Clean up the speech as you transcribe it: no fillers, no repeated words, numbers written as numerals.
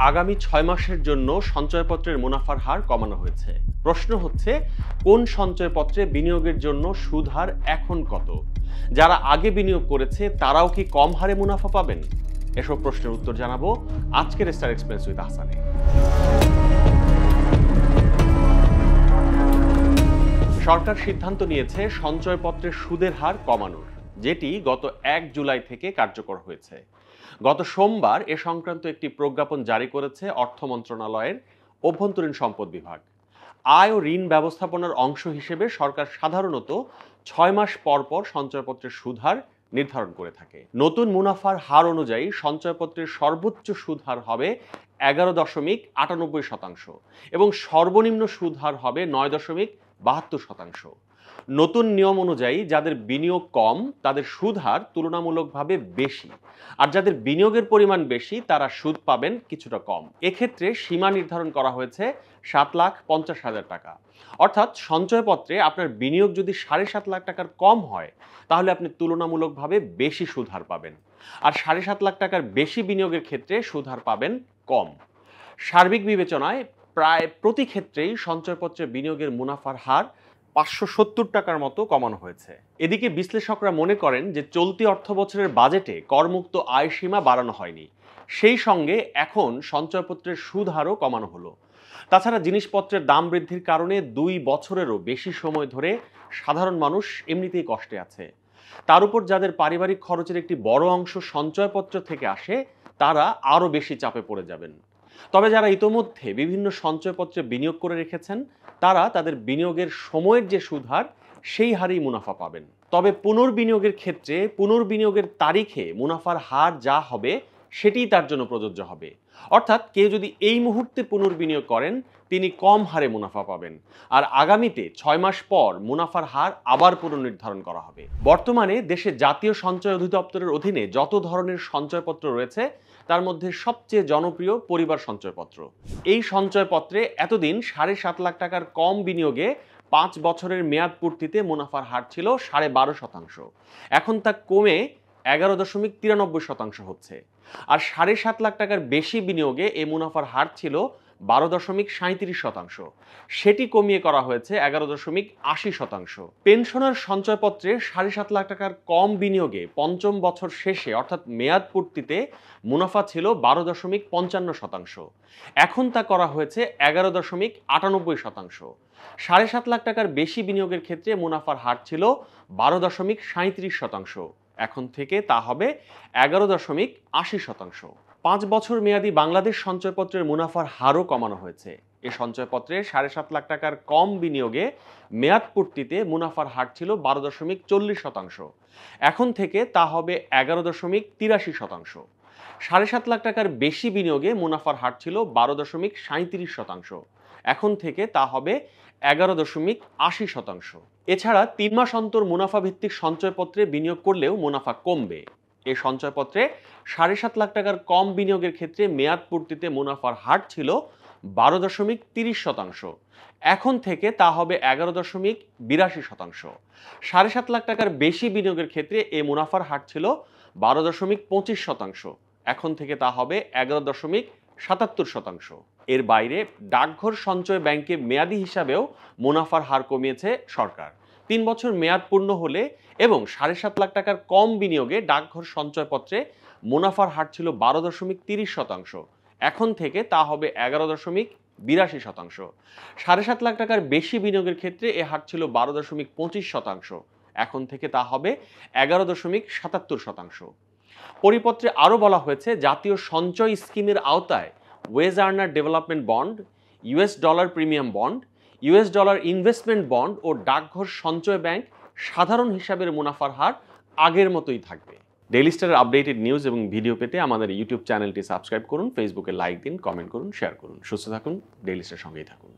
আগামী 6 মাসের জন্য সঞ্চয়পত্রের মুনাফার হার কমানো হয়েছে। প্রশ্ন হচ্ছে, কোন সঞ্চয়পত্রে বিনিয়োগের জন্য সুদ হার এখন কত? যারা আগে বিনিয়োগ করেছে তারাও কি কম হারে মুনাফা পাবেন? এসব প্রশ্নের উত্তর জানাবো আজকের স্টার এক্সপ্রেস উইথ আহসানে। সরকার সিদ্ধান্ত নিয়েছে সঞ্চয়পত্রের সুদের হার কমানোর, যেটি গত 1 জুলাই থেকে কার্যকর হয়েছে। গত সোমবার এ সংক্রান্ত একটি প্রজ্ঞাপন জারি করেছে অর্থ মন্ত্রণালয়ের অভ্যন্তরীণ সম্পদ বিভাগ। আয় ও ঋণ ব্যবস্থাপনার অংশ হিসেবে সরকার সাধারণত 6 মাস পর পর সঞ্চয়পত্রের সুদ হার নির্ধারণ করে থাকে। নতুন মুনাফার হার অনুযায়ী সঞ্চয়পত্রের সর্বোচ্চ সুদ হার হবে 11.98% এবং সর্বনিম্ন সুদ হার হবে 9.72%। নতুন নিয়ম অনুযায়ী যাদের বিনিয়োগ কম তাদের সুদ হার তুলনামূলকভাবে বেশি, আর যাদের বিনিয়োগের পরিমাণ বেশি তারা সুদ পাবেন কিছুটা কম। এক্ষেত্রে সীমা নির্ধারণ করা হয়েছে 7,50,000 টাকা। অর্থাৎ সঞ্চয়পত্রে আপনার বিনিয়োগ যদি 7.5 লাখ টাকার কম হয় তাহলে আপনি তুলনামূলকভাবে বেশি সুদ হার পাবেন, আর 7.5 লাখ টাকার বেশি বিনিয়োগের ক্ষেত্রে সুদ হার পাবেন কম। সার্বিক বিবেচনায় প্রায় প্রতি ক্ষেত্রেই সঞ্চয়পত্রে বিনিয়োগের মুনাফার হার 570 টাকার মতো কমানো হয়েছে। এদিকে বিশ্লেষকরা মনে করেন যে চলতি অর্থবছরের বাজেটে করমুক্ত আয় সীমা বাড়ানো হয়নি, সেই সঙ্গে এখন সঞ্চয়পত্রের সুদ হারও কমানো হলো। তাছাড়া জিনিসপত্রের দাম বৃদ্ধির কারণে 2 বছরেরও বেশি সময় ধরে সাধারণ মানুষ এমনিতেই কষ্টে আছে। তার উপর যাদের পারিবারিক খরচের একটি বড় অংশ সঞ্চয়পত্র থেকে আসে তারা আরও বেশি চাপে পড়ে যাবেন। তবে যারা ইতোমধ্যে বিভিন্ন সঞ্চয়পত্রে বিনিয়োগ করে রেখেছেন তারা তাদের বিনিয়োগের সময়ের যে সুদ হার সেই হারেই মুনাফা পাবেন। তবে পুনর্বিনিয়োগের ক্ষেত্রে পুনর্বিনিয়োগের তারিখে মুনাফার হার যা হবে সেটিই তার জন্য প্রযোজ্য হবে। অর্থাৎ কেউ যদি এই মুহূর্তে পুনর্বিনিয়োগ করেন তিনি কম হারে মুনাফা পাবেন, আর আগামীতে 6 মাস পর মুনাফার হার আবার পুনর্নির্ধারণ করা হবে। বর্তমানে দেশে জাতীয় সঞ্চয় অধিদপ্তরের অধীনে যত ধরনের সঞ্চয়পত্র রয়েছে তার মধ্যে সবচেয়ে জনপ্রিয় পরিবার সঞ্চয়পত্র। এই সঞ্চয়পত্রে এতদিন 7.5 লাখ টাকার কম বিনিয়োগে 5 বছরের মেয়াদ পূর্তিতে মুনাফার হার ছিল 12.5%। এখন তা কমে 11.93% হচ্ছে। আর 7.5 লাখ টাকার বেশি বিনিয়োগে এই মুনাফার হার ছিল 12.37%, সেটি কমিয়ে করা হয়েছে 11.80%। পেনশনার সঞ্চয়পত্রে 7.5 লাখ টাকার কম বিনিয়োগে পঞ্চম বছর শেষে অর্থাৎ মেয়াদ পূর্তিতে মুনাফা ছিল 12.55%, এখন তা করা হয়েছে 11.98%। 7.5 লাখ টাকার বেশি বিনিয়োগের ক্ষেত্রে মুনাফার হার ছিল 12.37%, এখন থেকে তা হবে 11.80%। 5 বছর মেয়াদী বাংলাদেশ সঞ্চয়পত্রের মুনাফার হারও কমানো হয়েছে। এ সঞ্চয়পত্রে 7.5 লাখ টাকার কম বিনিয়োগে মেয়াদ পূর্তিতে মুনাফার হার ছিল 12.40%, এখন থেকে তা হবে 11.83%। 7.5 লাখ টাকার বেশি বিনিয়োগে মুনাফার হার ছিল 12.37%, এখন থেকে তা হবে 11.80%। এছাড়া 3 মাস অন্তর মুনাফা ভিত্তিক সঞ্চয়পত্রে বিনিয়োগ করলেও মুনাফা কমবে। এই সঞ্চয়পত্রে 7.5 লাখ টাকার কম বিনিয়োগের ক্ষেত্রে মেয়াদ পূর্তিতে মুনাফার হার ছিল 12.30%, এখন থেকে তা হবে 11.82%। 7.5 লাখ টাকার বেশি বিনিয়োগের ক্ষেত্রে এই মুনাফার হার ছিল 12.25%, এখন থেকে তা হবে 11.77%। এর বাইরে ডাকঘর সঞ্চয় ব্যাংকে মেয়াদি হিসাবেও মুনাফার হার কমিয়েছে সরকার। 3 বছর মেয়াদ পূর্ণ হলে এবং 7.5 লাখ টাকার কম বিনিয়োগে ডাকঘর সঞ্চয়পত্রে মুনাফার হার ছিল 12.30%, এখন থেকে তা হবে 11.82%। 7.5 লাখ টাকার বেশি বিনিয়োগের ক্ষেত্রে এ হার ছিল 12.25%, এখন থেকে তা হবে 11.77%। পরিপত্রে আরও বলা হয়েছে জাতীয় সঞ্চয় স্কিমের আওতায় wage earner development bond, US dollar premium bond, US dollar investment bond ও ডাকঘর সঞ্চয় ব্যাংক সাধারণ হিসাবের মুনাফার হার আগের মতোই থাকবে। ডেইলি স্টারের আপডেটেড নিউজ এবং ভিডিও পেতে আমাদের ইউটিউব চ্যানেলটি সাবস্ক্রাইব করুন, ফেসবুকে লাইক দিন, কমেন্ট করুন, শেয়ার করুন। সুস্থ থাকুন, ডেইলি স্টার সঙ্গেই থাকুন।